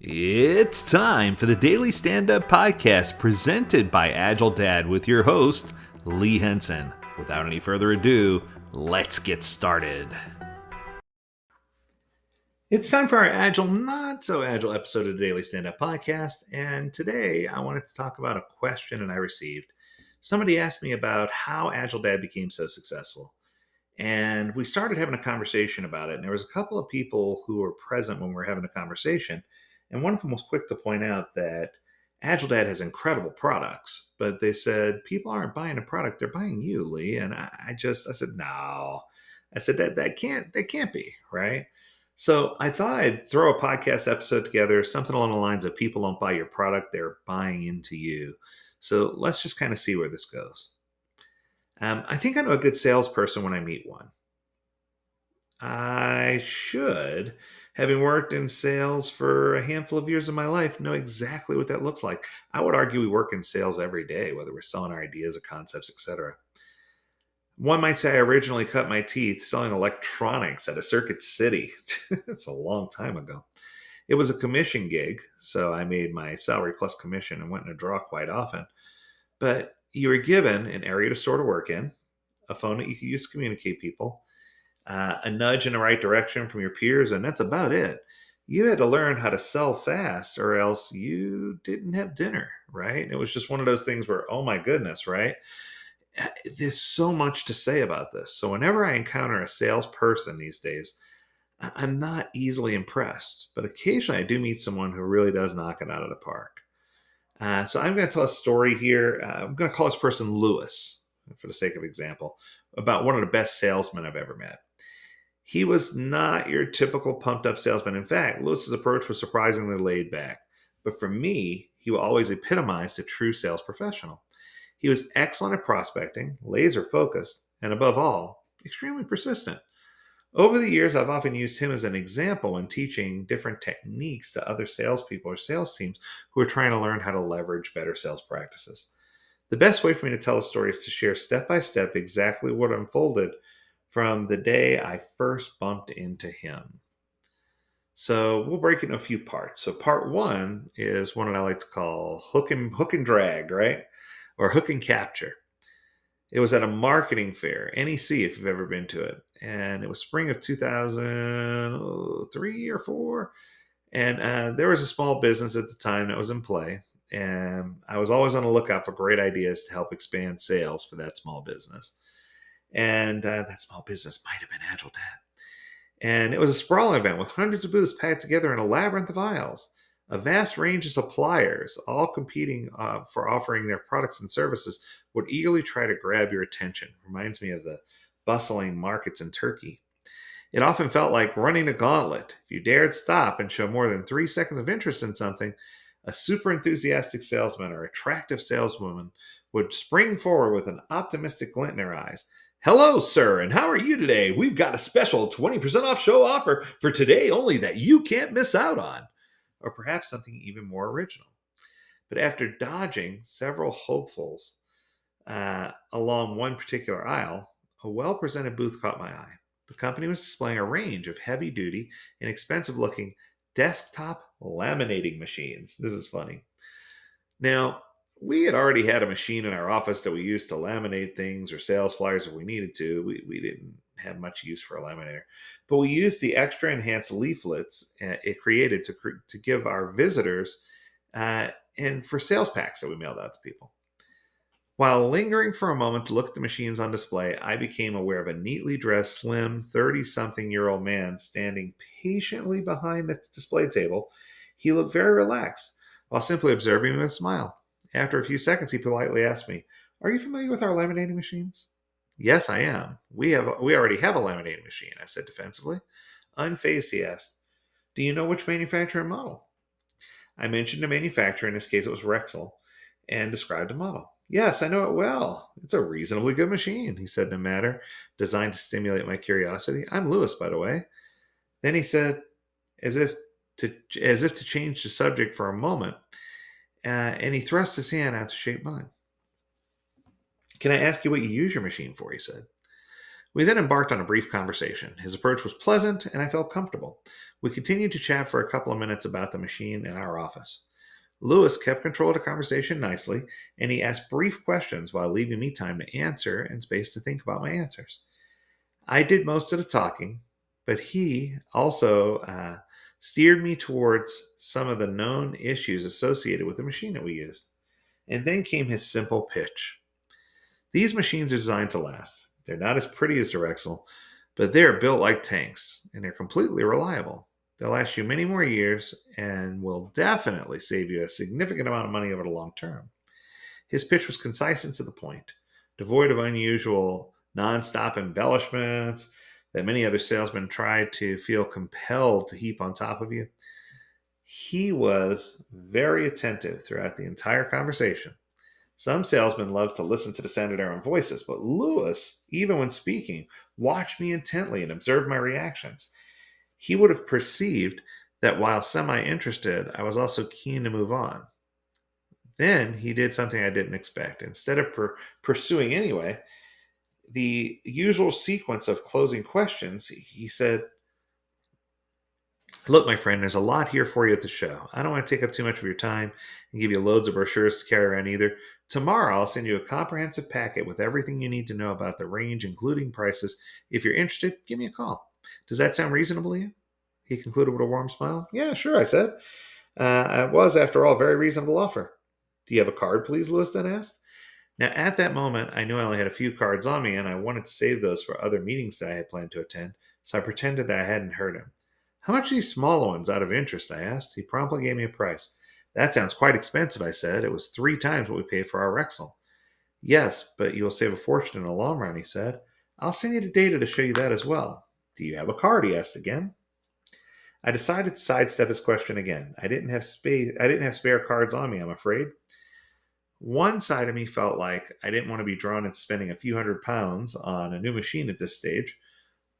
It's time for the Daily Stand Up Podcast presented by AgileDad with your host, Lee Henson. Without any further ado, let's get started. It's time for our Agile, Not So Agile episode of the Daily Stand Up Podcast. And today I wanted to talk about a question that I received. Somebody asked me about how AgileDad became so successful. And we started having a conversation about it. And there was a couple of people who were present when we were having a conversation. And one of them was quick to point out that AgileDad has incredible products, but they said people aren't buying a product; they're buying you, Lee. And I said, no. I said that can't be right. So I thought I'd throw a podcast episode together, something along the lines of people don't buy your product; they're buying into you. So let's just kind of see where this goes. I think I know a good salesperson when I meet one. I should, having worked in sales for a handful of years of my life, know exactly what that looks like. I would argue we work in sales every day, whether we're selling our ideas or concepts, etc. One might say I originally cut my teeth selling electronics at a Circuit City. It's a long time ago. It was a commission gig, so I made my salary plus commission and went in a draw quite often. But you were given an area to store to work in, a phone that you could use to communicate people, a nudge in the right direction from your peers, and that's about it. You had to learn how to sell fast, or else you didn't have dinner, right? It was just one of those things where, oh my goodness, right? There's so much to say about this. So, whenever I encounter a salesperson these days, I'm not easily impressed, but occasionally I do meet someone who really does knock it out of the park. So, I'm going to tell a story here. I'm going to call this person Lewis, for the sake of example, about one of the best salesmen I've ever met. He was not your typical pumped up salesman. In fact, Lewis's approach was surprisingly laid back. But for me, he will always epitomize a true sales professional. He was excellent at prospecting, laser focused, and above all, extremely persistent. Over the years, I've often used him as an example when teaching different techniques to other salespeople or sales teams who are trying to learn how to leverage better sales practices. The best way for me to tell a story is to share step by step exactly what unfolded from the day I first bumped into him. So we'll break it into a few parts. So part one is one that I like to call hook and drag, right? Or hook and capture. It was at a marketing fair, NEC, if you've ever been to it. And it was spring of 2003 or four. And there was a small business at the time that was in play. And I was always on the lookout for great ideas to help expand sales for that small business. And that small business might have been AgileDad. And it was a sprawling event with hundreds of booths packed together in a labyrinth of aisles. A vast range of suppliers, all competing for offering their products and services, would eagerly try to grab your attention. Reminds me of the bustling markets in Turkey. It often felt like running a gauntlet. If you dared stop and show more than 3 seconds of interest in something, a super enthusiastic salesman or attractive saleswoman would spring forward with an optimistic glint in their eyes. Hello, sir, and how are you today? We've got a special 20% off show offer for today only that you can't miss out on. Or perhaps something even more original. But after dodging several hopefuls along one particular aisle, a well presented booth caught my eye. The company was displaying a range of heavy duty and expensive looking desktop laminating machines. This is funny. Now, we had already had a machine in our office that we used to laminate things or sales flyers if we needed to. We didn't have much use for a laminator, but we used the extra enhanced leaflets it created to give our visitors and for sales packs that we mailed out to people. While lingering for a moment to look at the machines on display, I became aware of a neatly dressed, slim, 30-something-year-old man standing patiently behind the display table. He looked very relaxed while simply observing me with a smile. After a few seconds, he politely asked me, "Are you familiar with our laminating machines?" "Yes, I am. We already have a laminating machine," I said defensively. Unfazed, he asked, "Do you know which manufacturer and model?" I mentioned the manufacturer, in this case it was Rexel, and described the model. "Yes, I know it well. It's a reasonably good machine," he said in a manner designed to stimulate my curiosity. "I'm Lewis, by the way." Then he said, as if to change the subject for a moment, and he thrust his hand out to shake mine. "Can I ask you what you use your machine for?" he said. We then embarked on a brief conversation. His approach was pleasant, and I felt comfortable. We continued to chat for a couple of minutes about the machine in our office. Lewis kept control of the conversation nicely, and he asked brief questions while leaving me time to answer and space to think about my answers. I did most of the talking, but he also steered me towards some of the known issues associated with the machine that we used. And then came his simple pitch. These machines are designed to last. They're not as pretty as the Rexel, but they're built like tanks, and they're completely reliable. They'll last you many more years and will definitely save you a significant amount of money over the long term. His pitch was concise and to the point, devoid of unusual, nonstop embellishments that many other salesmen try to feel compelled to heap on top of you. He was very attentive throughout the entire conversation. Some salesmen love to listen to the sound of their own voices, but Lewis, even when speaking, watched me intently and observed my reactions. He would have perceived that while semi interested, I was also keen to move on. Then he did something I didn't expect. Instead of pursuing anyway, the usual sequence of closing questions, he said, "Look, my friend, there's a lot here for you at the show. I don't want to take up too much of your time and give you loads of brochures to carry around either. Tomorrow, I'll send you a comprehensive packet with everything you need to know about the range, including prices. If you're interested, give me a call. Does that sound reasonable to you?" He concluded with a warm smile. "Yeah, sure," I said. It was, after all, a very reasonable offer. "Do you have a card, please?" Lewis then asked. Now, at that moment, I knew I only had a few cards on me, and I wanted to save those for other meetings that I had planned to attend, so I pretended I hadn't heard him. "How much are these smaller ones, out of interest?" I asked. He promptly gave me a price. "That sounds quite expensive," I said. "It was 3 times what we paid for our Rexel." "Yes, but you will save a fortune in the long run," he said. "I'll send you the data to show you that as well." "Do you have a card?" he asked again. I decided to sidestep his question again. I didn't have space. I didn't have spare cards on me, I'm afraid. One side of me felt like I didn't want to be drawn into spending a few £100s on a new machine at this stage,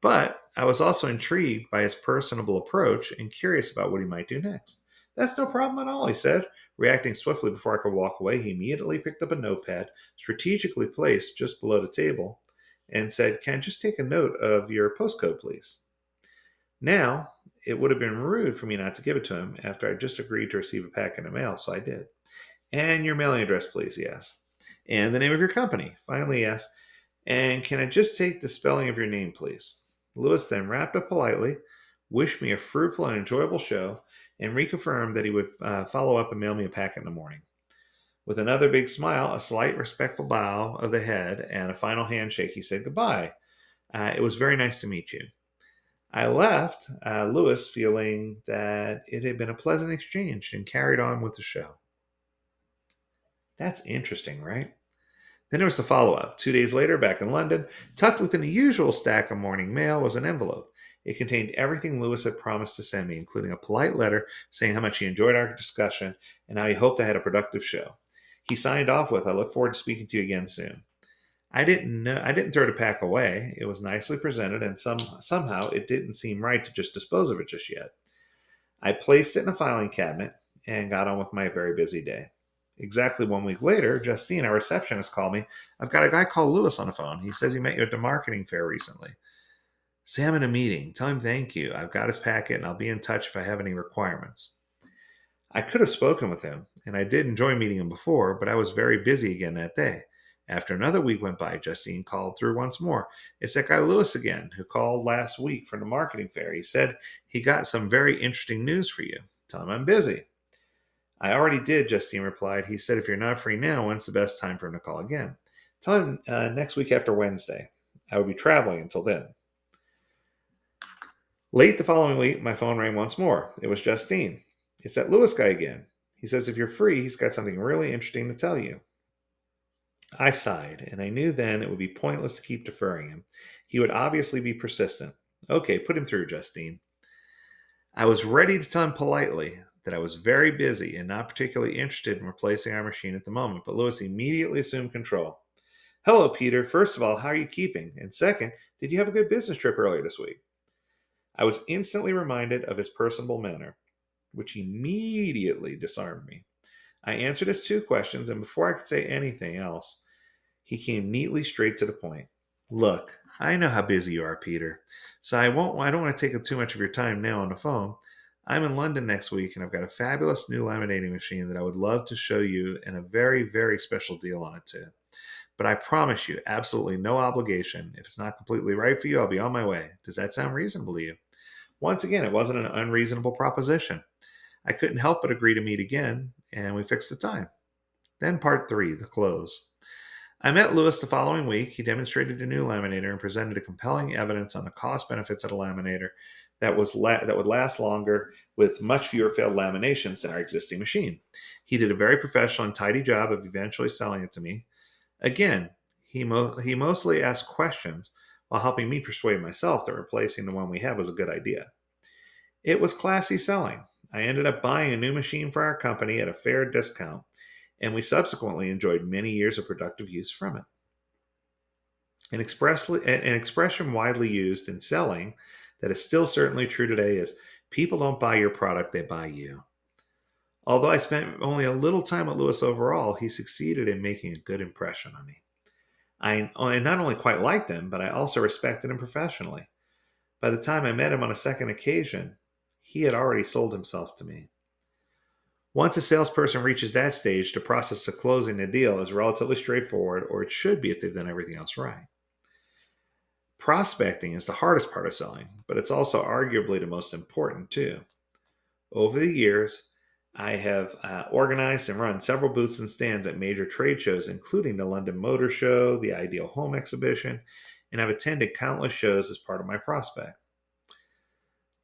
but I was also intrigued by his personable approach and curious about what he might do next. "That's no problem at all," he said. Reacting swiftly before I could walk away, he immediately picked up a notepad, strategically placed just below the table, and said, "Can I just take a note of your postcode, please?" Now, it would have been rude for me not to give it to him after I just agreed to receive a packet in the mail, so I did. "And your mailing address, please," he asked. "And the name of your company." Finally, he asked, "And can I just take the spelling of your name, please?" Lewis then wrapped up politely, wished me a fruitful and enjoyable show, and reconfirmed that he would follow up and mail me a packet in the morning. With another big smile, a slight respectful bow of the head, and a final handshake, he said goodbye. It was very nice to meet you. I left Lewis feeling that it had been a pleasant exchange and carried on with the show. That's interesting, right? Then there was the follow up. 2 days later, back in London, tucked within the usual stack of morning mail was an envelope. It contained everything Lewis had promised to send me, including a polite letter saying how much he enjoyed our discussion and how he hoped I had a productive show. He signed off with, "I look forward to speaking to you again soon." I didn't throw the pack away. It was nicely presented, and somehow it didn't seem right to just dispose of it just yet. I placed it in a filing cabinet and got on with my very busy day. Exactly 1 week later, Justine, our receptionist, called me. "I've got a guy called Lewis on the phone. He says he met you at the marketing fair recently. Say I'm in a meeting. Tell him thank you. I've got his packet and I'll be in touch if I have any requirements." I could have spoken with him, and I did enjoy meeting him before, but I was very busy again that day. After another week went by, Justine called through once more. "It's that guy Lewis again, who called last week from the marketing fair. He said he got some very interesting news for you. Tell him I'm busy." "I already did," Justine replied. "He said if you're not free now, when's the best time for him to call again?" "Tell him next week after Wednesday. I will be traveling until then." Late the following week, my phone rang once more. It was Justine. "It's that Lewis guy again. He says if you're free, he's got something really interesting to tell you." I sighed, and I knew then it would be pointless to keep deferring him. He would obviously be persistent. "Okay, put him through, Justine." I was ready to tell him politely that I was very busy and not particularly interested in replacing our machine at the moment, but Lewis immediately assumed control. "Hello, Peter. First of all, how are you keeping? And second, did you have a good business trip earlier this week?" I was instantly reminded of his personable manner, which immediately disarmed me. I answered his 2 questions, and before I could say anything else, he came neatly straight to the point. Look, I know how busy you are, Peter, so I don't want to take up too much of your time now on the phone. I'm in London next week and I've got a fabulous new laminating machine that I would love to show you and a very, very special deal on it too. But I promise you, absolutely no obligation. If it's not completely right for you, I'll be on my way. Does that sound reasonable to you? Once again, it wasn't an unreasonable proposition. I couldn't help but agree to meet again, and we fixed the time. Then part three, the close. I met Lewis the following week. He demonstrated a new laminator and presented a compelling evidence on the cost benefits of a laminator that would last longer with much fewer failed laminations than our existing machine. He did a very professional and tidy job of eventually selling it to me. Again, he mostly asked questions while helping me persuade myself that replacing the one we had was a good idea. It was classy selling. I ended up buying a new machine for our company at a fair discount, and we subsequently enjoyed many years of productive use from it. An expression widely used in selling that is still certainly true today is people don't buy your product, they buy you. Although I spent only a little time at Lewis overall, he succeeded in making a good impression on me. I not only quite liked him, but I also respected him professionally. By the time I met him on a second occasion, he had already sold himself to me. Once a salesperson reaches that stage, the process of closing the deal is relatively straightforward, or it should be if they've done everything else right. Prospecting is the hardest part of selling, but it's also arguably the most important too. Over the years, I have organized and run several booths and stands at major trade shows, including the London Motor Show, the Ideal Home Exhibition, and I've attended countless shows as part of my prospect.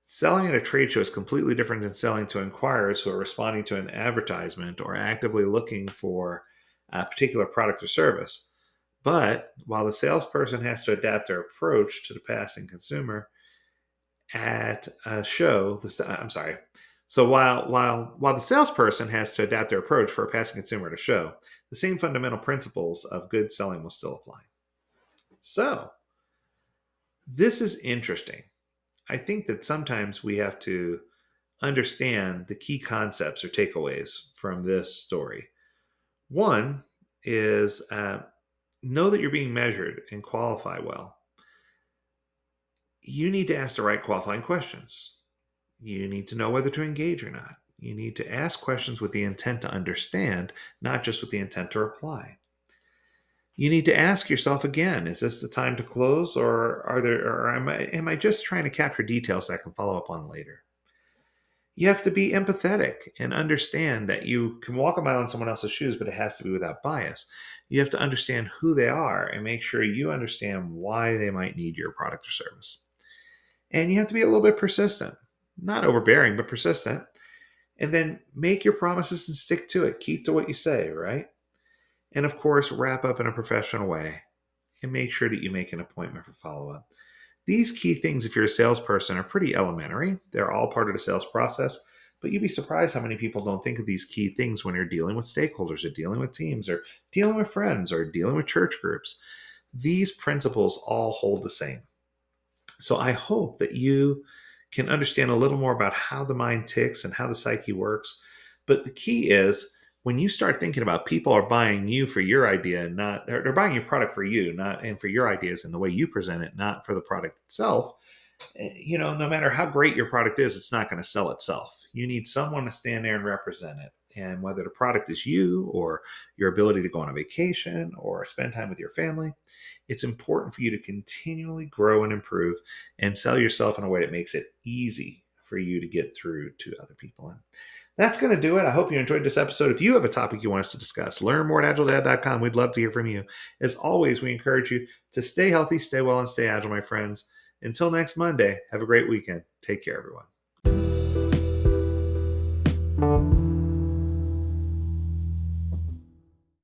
Selling at a trade show is completely different than selling to inquirers who are responding to an advertisement or actively looking for a particular product or service. But while the salesperson has to adapt their approach to the passing consumer at a show, I'm sorry. So while the salesperson has to adapt their approach for a passing consumer at a show, the same fundamental principles of good selling will still apply. So this is interesting. I think that sometimes we have to understand the key concepts or takeaways from this story. One is know that you're being measured and qualify well. You need to ask the right qualifying questions. You need to know whether to engage or not. You need to ask questions with the intent to understand, not just with the intent to reply. You need to ask yourself again, is this the time to close, or am I just trying to capture details I can follow up on later? You have to be empathetic and understand that you can walk a mile in someone else's shoes, but it has to be without bias. You have to understand who they are and make sure you understand why they might need your product or service. And you have to be a little bit persistent, not overbearing, but persistent. And then make your promises and stick to it. Keep to what you say, right? And of course, wrap up in a professional way and make sure that you make an appointment for follow up. These key things, if you're a salesperson, are pretty elementary. They're all part of the sales process, but you'd be surprised how many people don't think of these key things when you're dealing with stakeholders or dealing with teams or dealing with friends or dealing with church groups. These principles all hold the same. So I hope that you can understand a little more about how the mind ticks and how the psyche works. But the key is when you start thinking about people are buying you for your idea, not they're buying your product for you, not and for your ideas and the way you present it, not for the product itself. No matter how great your product is, it's not going to sell itself. You need someone to stand there and represent it. And whether the product is you or your ability to go on a vacation or spend time with your family, it's important for you to continually grow and improve and sell yourself in a way that makes it easy for you to get through to other people. And that's going to do it. I hope you enjoyed this episode. If you have a topic you want us to discuss, learn more at AgileDad.com. We'd love to hear from you. As always, we encourage you to stay healthy, stay well, and stay agile, my friends. Until next Monday, have a great weekend. Take care, everyone.